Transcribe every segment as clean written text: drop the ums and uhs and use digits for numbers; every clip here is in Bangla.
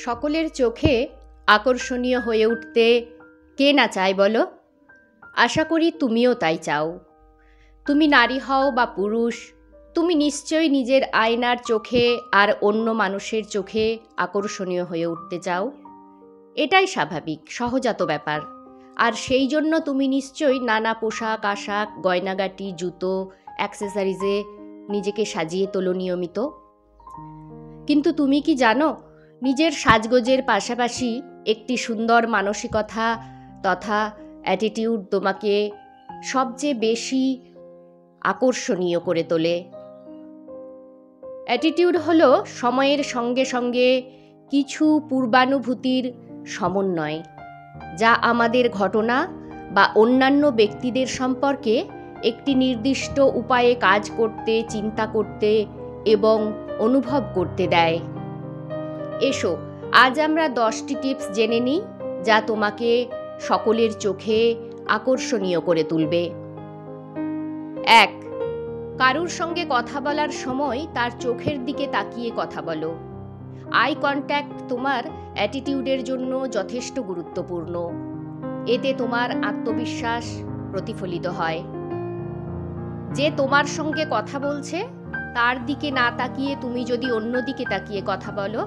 সকলের চোখে আকর্ষণীয় হয়ে উঠতে কে না চায় বলো? আশা করি তুমিও তাই চাও। তুমি নারী হও বা পুরুষ, তুমি নিশ্চয়ই নিজের আয়নার চোখে আর অন্য মানুষের চোখে আকর্ষণীয় হয়ে উঠতে চাও। এটাই স্বাভাবিক, সহজাত ব্যাপার। আর সেই জন্য তুমি নিশ্চয়ই নানা পোশাক আশাক, গয়নাগাটি, জুতো, অ্যাক্সেসরিজে নিজেকে সাজিয়ে তোলো নিয়মিত। কিন্তু তুমি কি জানো, নিজের সাজগোজের পাশাপাশি একটি সুন্দর মানসিকতা তথা অ্যাটিটিউড তোমাকে সবচেয়ে বেশি আকর্ষণীয় করে তোলে। অ্যাটিটিউড হলো সময়ের সঙ্গে সঙ্গে কিছু পূর্বানুভূতির সমন্বয়, যা আমাদের ঘটনা বা অন্যান্য ব্যক্তিদের সম্পর্কে একটি নির্দিষ্ট উপায়ে কাজ করতে, চিন্তা করতে এবং অনুভব করতে দেয়। এসো আজ আমরা 10টি টিপস জেনে নিই, যা তোমাকে সকলের চোখে আকর্ষণীয় করে তুলবে। 1. কারুর সঙ্গে কথা বলার সময় তার চোখের দিকে তাকিয়ে কথা বলো। আই কন্ট্যাক্ট তোমার অ্যাটিটিউডের জন্য যথেষ্ট গুরুত্বপূর্ণ। এতে তোমার আত্মবিশ্বাস প্রতিফলিত হয়। যে তোমার সঙ্গে কথা বলছে তার দিকে না তাকিয়ে তুমি যদি অন্য দিকে তাকিয়ে কথা বলো,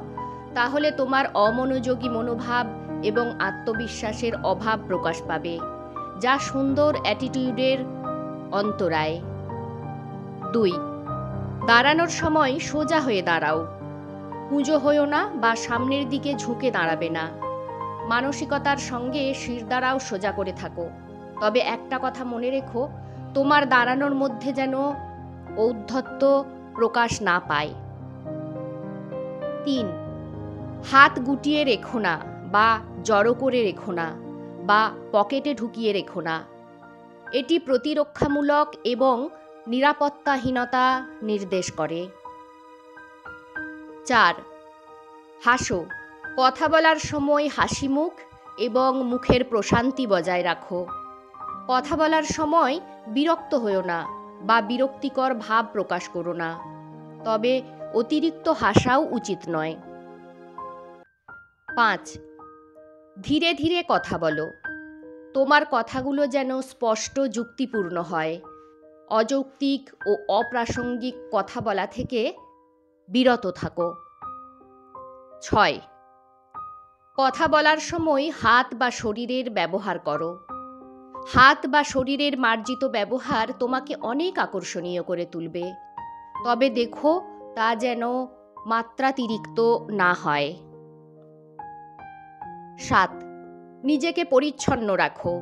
তাহলে তোমার অমনোযোগী মনোভাব এবং আত্মবিশ্বাসের অভাব প্রকাশ পাবে, যা সুন্দর অ্যাটিটিউডের অন্তরায়। 2. দাঁড়ানোর সময় সোজা হয়ে দাঁড়াও। কুঁজো হয়েও না বা সামনের দিকে ঝুঁকে দাঁড়াবে না। মানসিকতার সঙ্গে শিরদাঁড়াও সোজা করে থাকো। তবে একটা কথা মনে রেখো, তোমার দাঁড়ানোর মধ্যে যেন ঔদ্ধত্য প্রকাশ না পায়। 3. হাত গুটিয়ে রেখো না বা জড়ো করে রেখো না বা পকেটে ঢুকিয়ে রেখো না। এটি প্রতিরক্ষামূলক এবং নিরাপত্তাহীনতা নির্দেশ করে। 4. হাসো। কথা বলার সময় হাসি মুখ এবং মুখের প্রশান্তি বজায় রাখো। কথা বলার সময় বিরক্ত হয়ো না বা বিরক্তিকর ভাব প্রকাশ করো না। তবে অতিরিক্ত হাসাও উচিত নয়। 5. ধীরে ধীরে কথা বলো। তোমার কথাগুলো যেন স্পষ্ট, যুক্তিপূর্ণ হয়। অযৌক্তিক ও অপ্রাসঙ্গিক কথা বলা থেকে বিরত থাকো। 6. কথা বলার সময় হাত বা শরীরের ব্যবহার করো। হাত বা শরীরের মার্জিত ব্যবহার তোমাকে অনেক আকর্ষণীয় করে তুলবে। তবে দেখো তা যেন মাত্রাতিরিক্ত না হয়। 7. নিজেকে পরিচ্ছন্ন রাখো।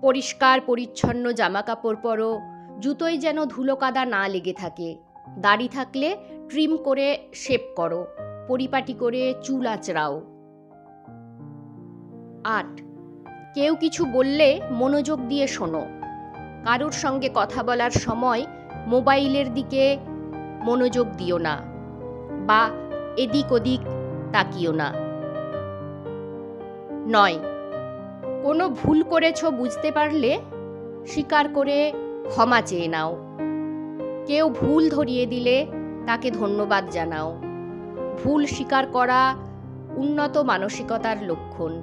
পরিষ্কার পরিচ্ছন্ন জামাকাপড় পরো। জুতোয় যেন ধুলো কাদা না লেগে থাকে। দাড়ি থাকলে ট্রিম করে শেভ করো। পরিপাটি করে চুল আঁচড়াও। 8. কেউ কিছু বললে মনোযোগ দিয়ে শোনো। কারুর সঙ্গে কথা বলার সময় মোবাইলের দিকে মনোযোগ দিও না বা এদিক ওদিক তাকিও না। 9. কোনো ভুল করেছ বুঝতে পারলে স্বীকার করে ক্ষমা চেয়ে নাও। কেউ ভুল ধরিয়ে দিলে তাকে ধন্যবাদ জানাও। ভুল স্বীকার করা উন্নত মানসিকতার লক্ষণ।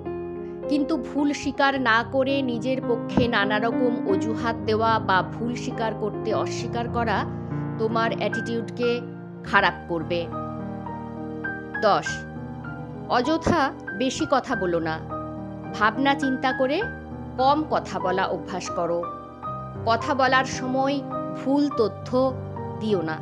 কিন্তু ভুল স্বীকার না করে নিজের পক্ষে নানা রকম অজুহাত দেওয়া বা ভুল স্বীকার করতে অস্বীকার করা তোমার অ্যাটিটিউডকে খারাপ করবে। 10. অযথা বেশি কথা বলো না। ভাবনা চিন্তা করে কম কথা বলা অভ্যাস করো। কথা বলার সময় ভুল তথ্য দিও না।